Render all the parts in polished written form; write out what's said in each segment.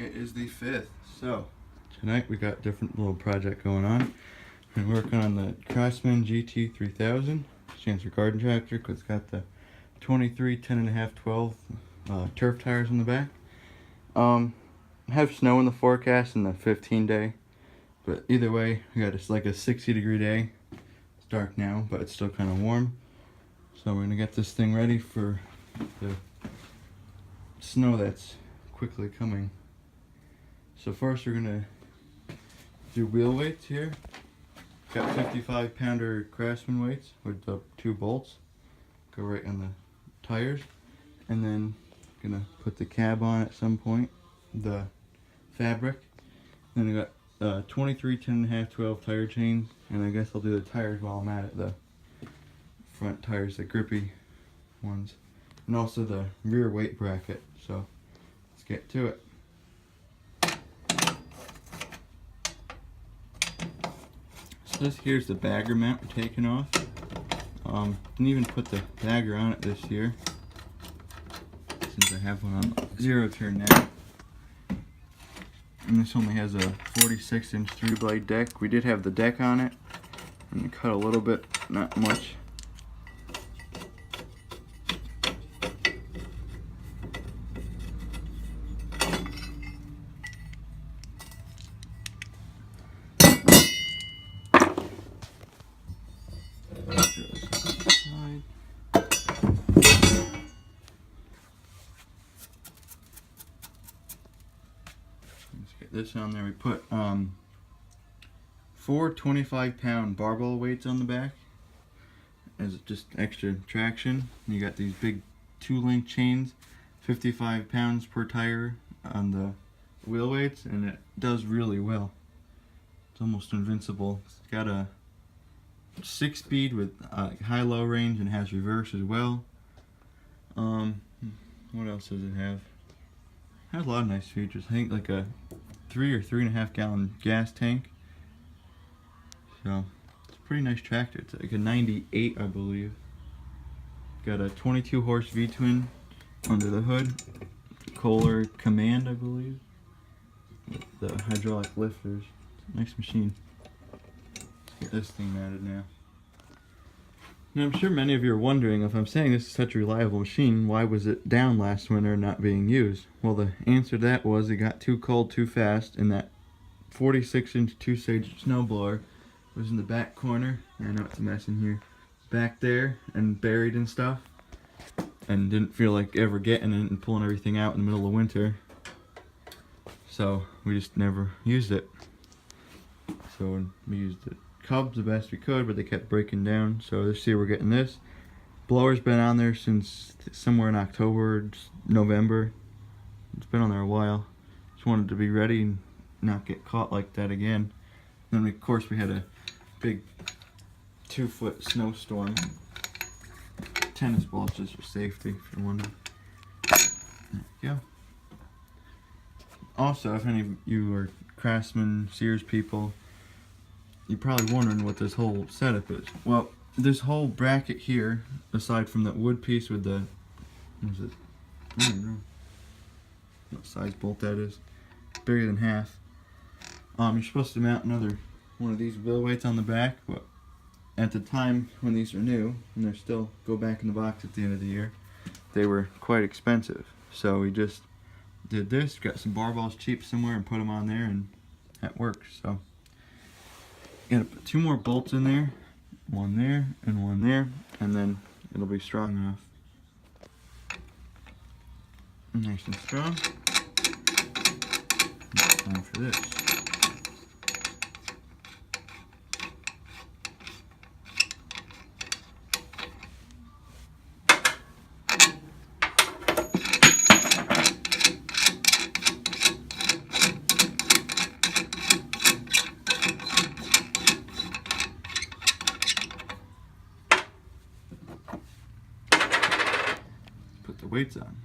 It is the 5th. So tonight we got a different little project going on. I'm working on the Craftsman GT3000. Stands for garden tractor because it's got the 23 10.5 12 turf tires on the back. Have snow in the forecast in the 15-day, but either way we got like a 60-degree day. It's dark now, but it's still kind of warm. So we're gonna get this thing ready for the snow that's quickly coming. So first we're gonna do wheel weights here. Got 55-pounder Craftsman weights with the 2 bolts. Go right on the tires, and then gonna put the cab on at some point, the fabric. Then I got 23 10.5 12 tire chains, and I guess I'll do the tires while I'm at it. The front tires, the grippy ones, and also the rear weight bracket. So let's get to it. So this here's the bagger mount we're taking off. Didn't even put the bagger on it this year, since I have one on zero turn now. And this only has a 46-inch 3-blade deck. We did have the deck on it, and we cut a little bit, not much. Let's get this on there. We put 4 25-pound barbell weights on the back as just extra traction. You got these big 2-link chains, 55 pounds per tire on the wheel weights, and it does really well. It's almost invincible. It's got a 6-speed with high-low range, and has reverse as well. What else does it have? It has a lot of nice features. I think like a 3 or 3.5 gallon gas tank. So it's a pretty nice tractor. It's like a 98, I believe. Got a 22 horse V-twin under the hood. Kohler Command, I believe. With the hydraulic lifters. It's a nice machine. Let's get this thing mounted now. Now I'm sure many of you are wondering, if I'm saying this is such a reliable machine, why was it down last winter and not being used? Well, the answer to that was it got too cold too fast, and that 46-inch 2-stage snowblower was in the back corner. I know it's a mess in here. Back there and buried and stuff, and didn't feel like ever getting it and pulling everything out in the middle of winter. So we just never used it. So we used it Cubs the best we could, but they kept breaking down. So this year we're getting this. Blower's been on there since somewhere in October, November. It's been on there a while. Just wanted to be ready and not get caught like that again. Then of course we had a big 2-foot snowstorm. Tennis balls just for safety, if you're wondering. There we go. Also, if any of you are Craftsman, Sears people, you're probably wondering what this whole setup is. Well, this whole bracket here, aside from that wood piece with the, what is it? I don't know what size bolt that is. Bigger than half. You're supposed to mount another one of these wheel weights on the back, but at the time when these are new, and they're still go back in the box at the end of the year, they were quite expensive. So we just did this, got some barbells cheap somewhere and put them on there, and that works. So gotta put 2 more bolts in there, one there and one there, and then it'll be strong enough. Nice and strong. It's time for this. Put the weights on.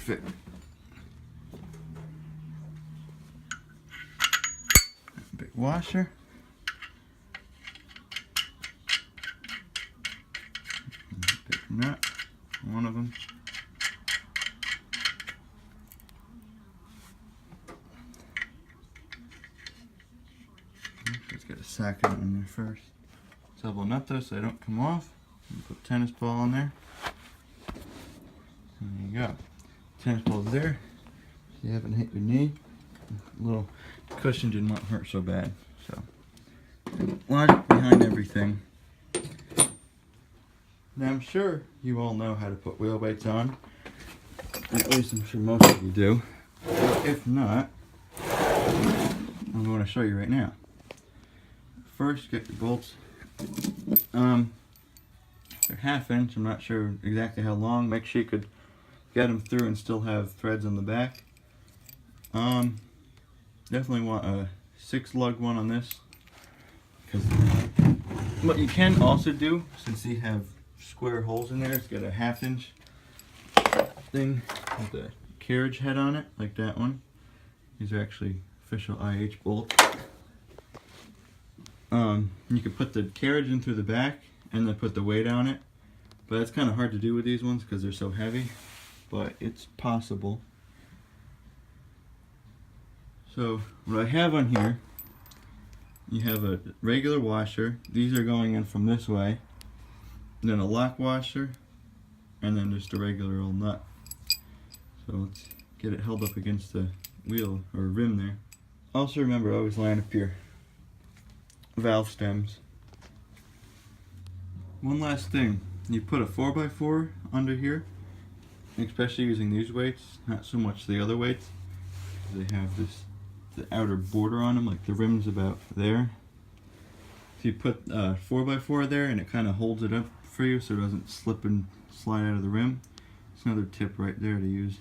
fit. Big washer. Big nut. One of them. Let's get a socket in there first. Double nut those so they don't come off. Put tennis ball on there. There you go. Tennis ball's there. If you haven't hit your knee, a little cushion didn't want to hurt so bad. So, logic behind everything. Now I'm sure you all know how to put wheel weights on. At least I'm sure most of you do. If not, I'm going to show you right now. First, get your bolts. They're 1/2 inch. I'm not sure exactly how long. Make sure you could get them through and still have threads on the back. Definitely want a 6-lug one on this. Because what you can also do, since you have square holes in there, is get a 1/2 inch thing with a carriage head on it, like that one. These are actually official IH bolts. You could put the carriage in through the back and then put the weight on it, but it's kind of hard to do with these ones because they're so heavy, but it's possible. So what I have on here, you have a regular washer. These are going in from this way, and then a lock washer, and then just a regular old nut. So let's get it held up against the wheel or rim there. Also remember, always line up your valve stems. One last thing, you put a 4x4 under here, especially using these weights, not so much the other weights. They have the outer border on them, like the rim's about there. So you put 4x4 there and it kind of holds it up for you so it doesn't slip and slide out of the rim. It's another tip right there to use.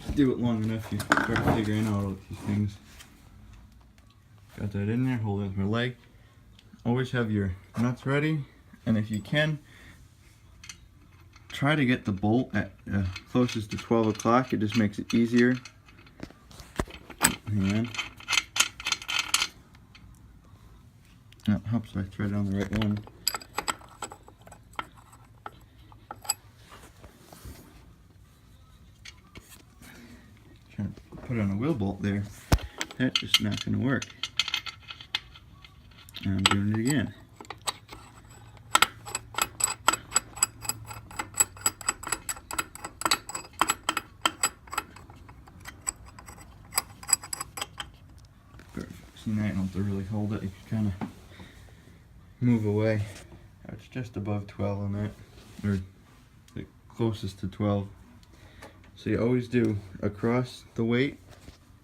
Just do it long enough, you start figuring out all these things. Got that in there, hold it with my leg. Always have your nuts ready, and if you can, try to get the bolt at closest to 12 o'clock. It just makes it easier. Hang on. Oh, helps if I thread on the right one. Trying to put on a wheel bolt there. That's just not going to work. And I'm doing it again. Perfect. See, now you don't have to really hold it. You can kind of move away. It's just above 12 on that, or the closest to 12. So you always do across the weight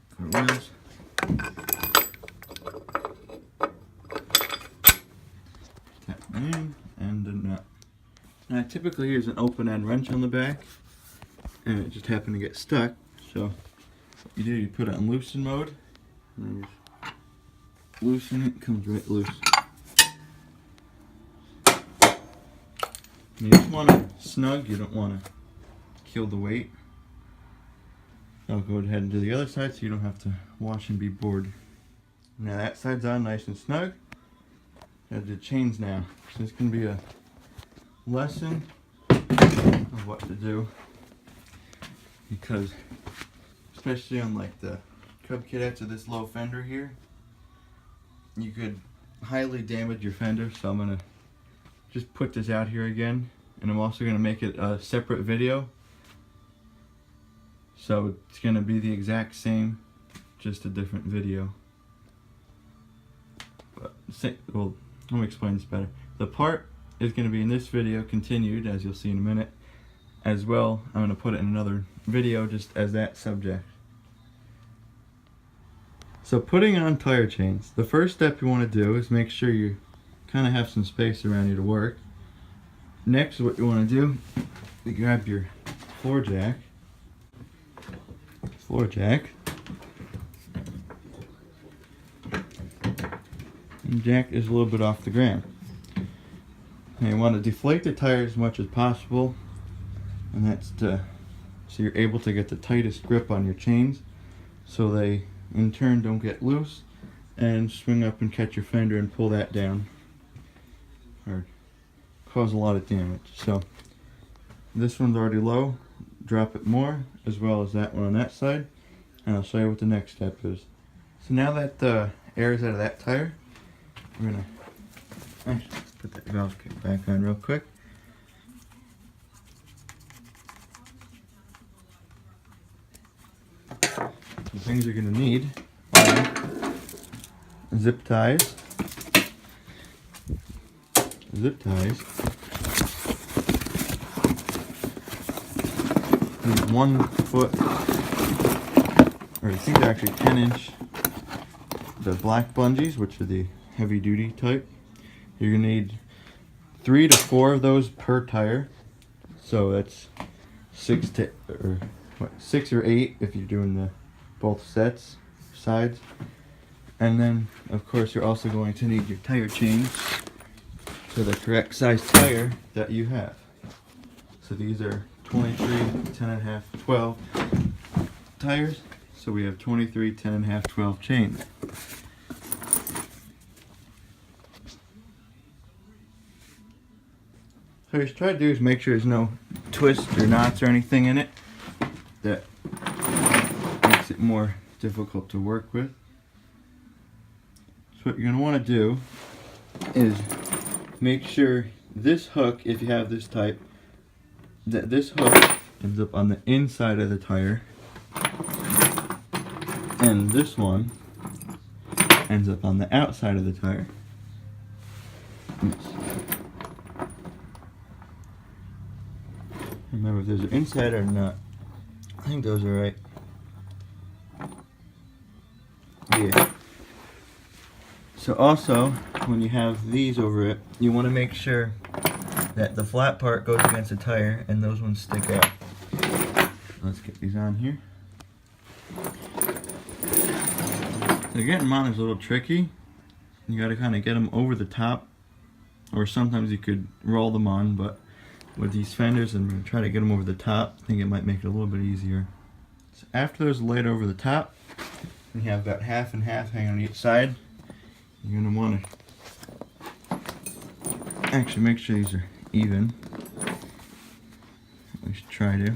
for wheels. Tap in and a nut. Now I typically use an open end wrench on the back, and it just happened to get stuck. So what you do, you put it on loosen mode, and then you just loosen it, it comes right loose. You just want it snug, you don't want to kill the weight. I'll go ahead and do the other side so you don't have to wash and be bored. Now that side's on nice and snug. Gotta do chains now. So this can be a lesson of what to do, because especially on like the Cub Cadets with this low fender here, you could highly damage your fender. So I'm gonna just put this out here again, and I'm also gonna make it a separate video. So it's gonna be the exact same, just a different video. But well, let me explain this better. The part is gonna be in this video continued, as you'll see in a minute. As well, I'm gonna put it in another video just as that subject. So putting on tire chains, the first step you wanna do is make sure you kind of have some space around you to work. Next, what you want to do, you grab your floor jack. And jack is a little bit off the ground. And you want to deflate the tire as much as possible, and that's to so you're able to get the tightest grip on your chains, so they in turn don't get loose and swing up and catch your fender and pull that down or cause a lot of damage. So this one's already low, drop it more, as well as that one on that side, and I'll show you what the next step is. So now that the air is out of that tire, we're gonna actually put that valve kit back on real quick. The things you're gonna need are zip ties, need 1 foot, or I think they're actually 10-inch, the black bungees, which are the heavy duty type. You're gonna need 3 to 4 of those per tire, so that's 6 or 8 if you're doing the both sets, sides. And then of course you're also going to need your tire chains to the correct size tire that you have. So these are 23, 10.5, 12 tires. So we have 23, 10.5, 12 chains. So what you try to do is make sure there's no twists or knots or anything in it that makes it more difficult to work with. So what you're going to want to do is make sure this hook, if you have this type, that this hook ends up on the inside of the tire, and this one ends up on the outside of the tire. Remember if those are inside or not. I think those are right. Yeah. So also, when you have these over it, you want to make sure that the flat part goes against the tire and those ones stick out. Let's get these on here. So getting them on is a little tricky. You got to kind of get them over the top, or sometimes you could roll them on, but with these fenders, I'm going to try to get them over the top. I think it might make it a little bit easier. So after those are laid over the top, you have about half and half hanging on each side. You're going to want to actually make sure these are even. At least try to.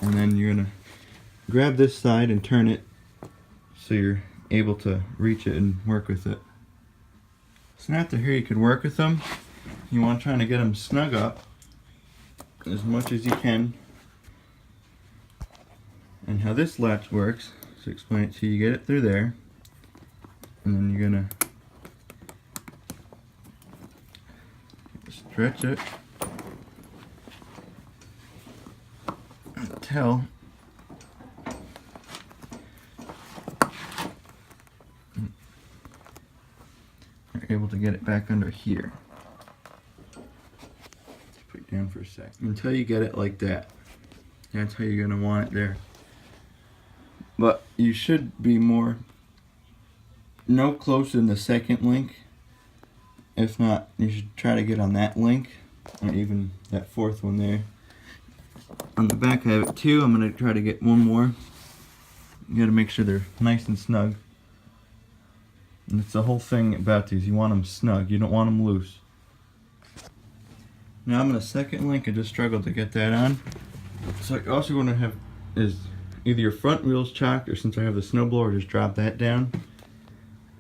And then you're going to grab this side and turn it so you're able to reach it and work with it. So now after here you can work with them. You want to try to get them snug up as much as you can. And how this latch works, to explain it to you, you get it through there, and then you're gonna stretch it until you're able to get it back under here. Put it down for a sec. Until you get it like that. That's how you're gonna want it there. But you should be no closer than the second link. If not, you should try to get on that link, or even that fourth one there. On the back I have it too. I'm going to try to get one more. You got to make sure they're nice and snug. And it's the whole thing about these. You want them snug. You don't want them loose. Now I'm on a second link. I just struggled to get that on. So you're also going to have is either your front wheels chocked, or since I have the snowblower, just drop that down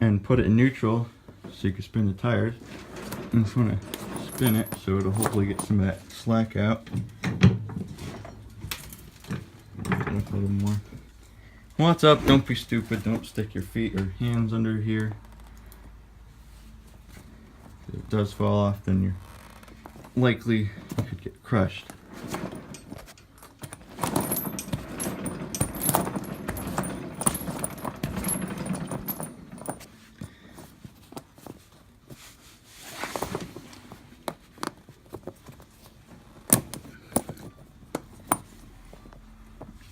and put it in neutral so you can spin the tires. And just want to spin it so it'll hopefully get some of that slack out. A little more. What's up? Don't be stupid. Don't stick your feet or hands under here. If it does fall off, then you're likely you could get crushed.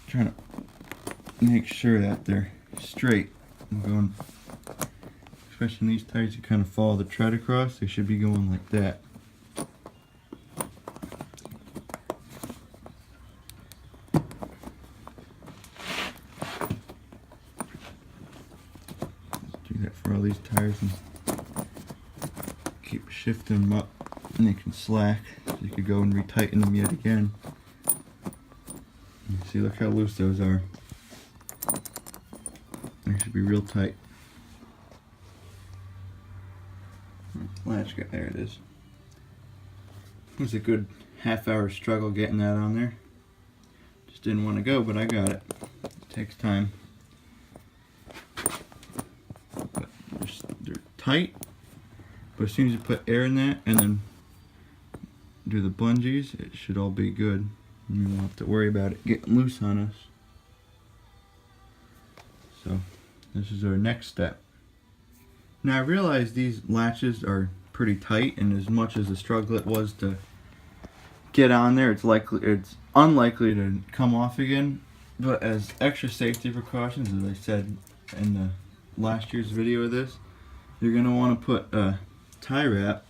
Trying to make sure that they're straight. I'm going, especially in these tires, you kind of follow the tread across. They should be going like that. for all these tires and keep shifting them up, and they can slack. So you could go and retighten them yet again. You see, look how loose those are. They should be real tight. Latch, there it is. It was a good half-hour struggle getting that on there. Just didn't want to go, but I got it. It takes time. But they're tight, but as soon as you put air in that and then do the bungees, it should all be good. And we won't have to worry about it getting loose on us. So this is our next step. Now I realize these latches are pretty tight, and as much as the struggle it was to get on there, it's unlikely to come off again. But as extra safety precautions, as I said in the last year's video of this, you're going to want to put a tie wrap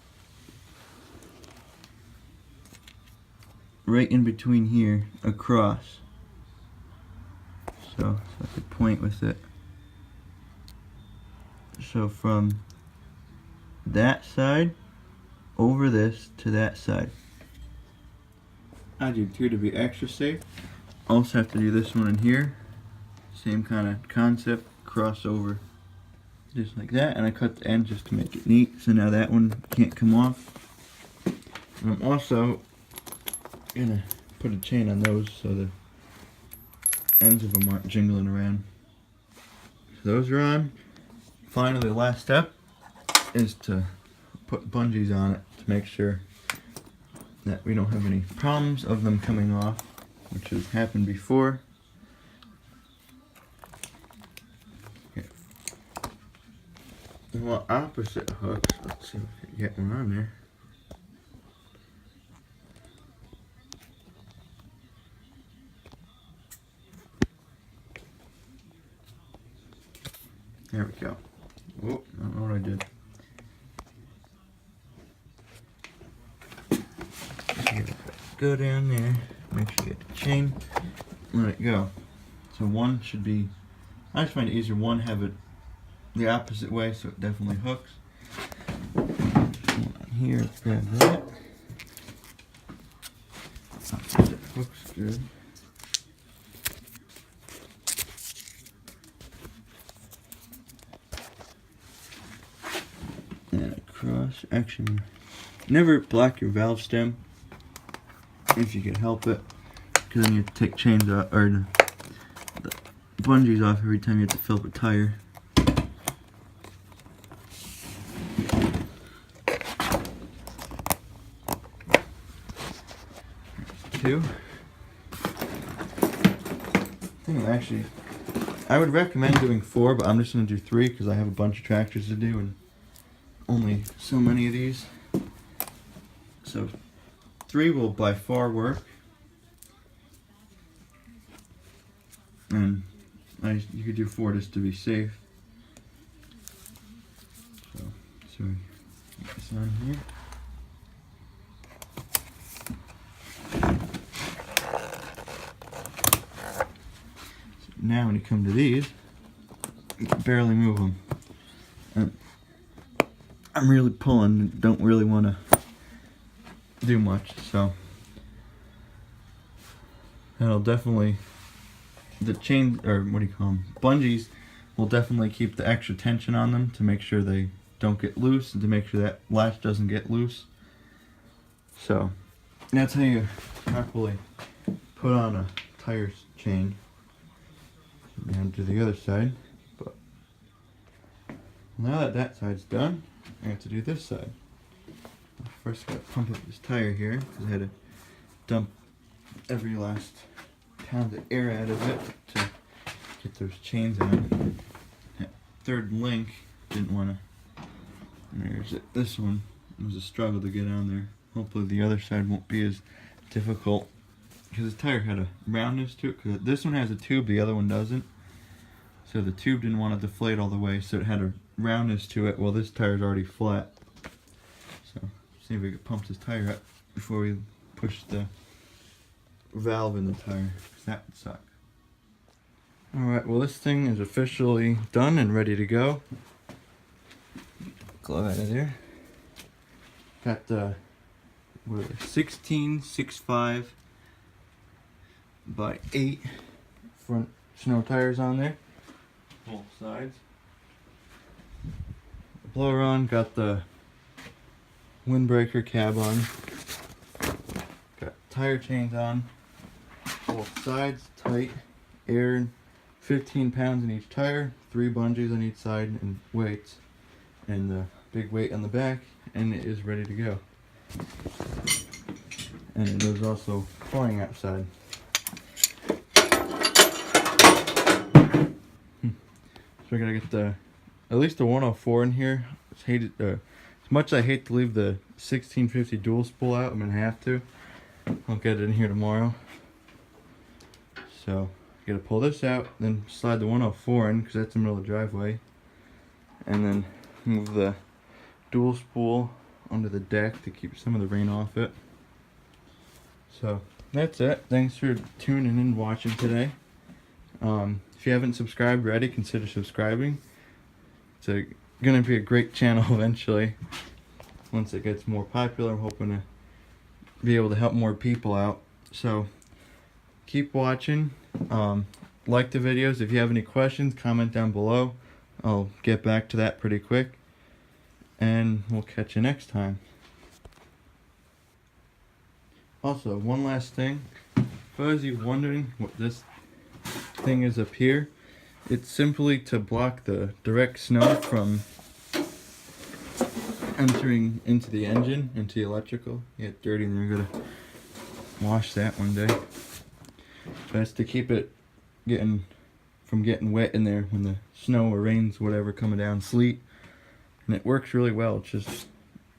right in between here across. So I could point with it. So from that side over this to that side. I do two to be extra safe. Also have to do this one in here. Same kind of concept, cross over just like that, and I cut the end just to make it neat, so now that one can't come off. And I'm also gonna put a chain on those so the ends of them aren't jingling around. So those are on. Finally, the last step is to put bungees on it to make sure that we don't have any problems of them coming off, which has happened before. Okay. We want opposite hooks. Let's see if we can get one on there. There we go. Oh, I don't know what I did. Go down there, make sure you get the chain, let it go. So one should be, I just find it easier, one have it the opposite way so it definitely hooks. One on here, grab that. Opposite hooks good. And across, actually, never block your valve stem if you can help it, because then you have to take chains off, or the bungees off every time you have to fill up a tire. Two. I would recommend doing 4, but I'm just going to do 3 because I have a bunch of tractors to do and only so many of these. So 3 will by far work, and you could do 4 just to be safe. So get this on here. So now when you come to these, you can barely move them. And I'm really pulling, don't really want to do much, so that'll definitely, the chain, or what do you call them, bungees will definitely keep the extra tension on them to make sure they don't get loose and to make sure that latch doesn't get loose. So that's how you properly put on a tire chain. Down to the other side, but now that that side's done, I have to do this side. First, got to pump up this tire here because I had to dump every last pound of air out of it to get those chains on. That third link didn't want to. There's it. This one was a struggle to get on there. Hopefully, the other side won't be as difficult because the tire had a roundness to it. Because this one has a tube, the other one doesn't. So the tube didn't want to deflate all the way, so it had a roundness to it. Well, this tire's already flat. So see if we can pump this tire up before we push the valve in the tire, because that would suck. Alright, well this thing is officially done and ready to go. glove out of there. Got the 16.65 by 8 front snow tires on there, both sides. Blower on, got the windbreaker cab on, got tire chains on, both sides tight, air 15 pounds in each tire, 3 bungees on each side and weights, and the big weight on the back, and it is ready to go. And it is also flying outside. So I gotta get at least the 104 in here. As much as I hate to leave the 1650 dual spool out, I'm gonna have to. I'll get it in here tomorrow. So I gotta pull this out, then slide the 104 in because that's in the middle of the driveway, and then move the dual spool onto the deck to keep some of the rain off it. So that's it. Thanks for tuning in and watching today. If you haven't subscribed already, consider subscribing. It's gonna be a great channel eventually. Once it gets more popular, I'm hoping to be able to help more people out. So keep watching. Like the videos. If you have any questions, comment down below. I'll get back to that pretty quick. And we'll catch you next time. Also, one last thing. For those of you wondering what this thing is up here, it's simply to block the direct snow from entering into the engine, into the electrical. You get dirty and you're gonna wash that one day. That's to keep it from getting wet in there when the snow or rains, whatever, coming down, sleet. And it works really well. It's just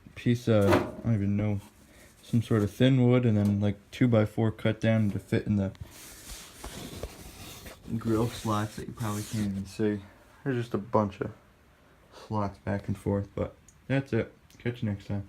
a piece of, I don't even know, some sort of thin wood, and then like 2x4 cut down to fit in the grill slots that you probably can't even see. There's just a bunch of slots back and forth, but that's it. Catch you next time.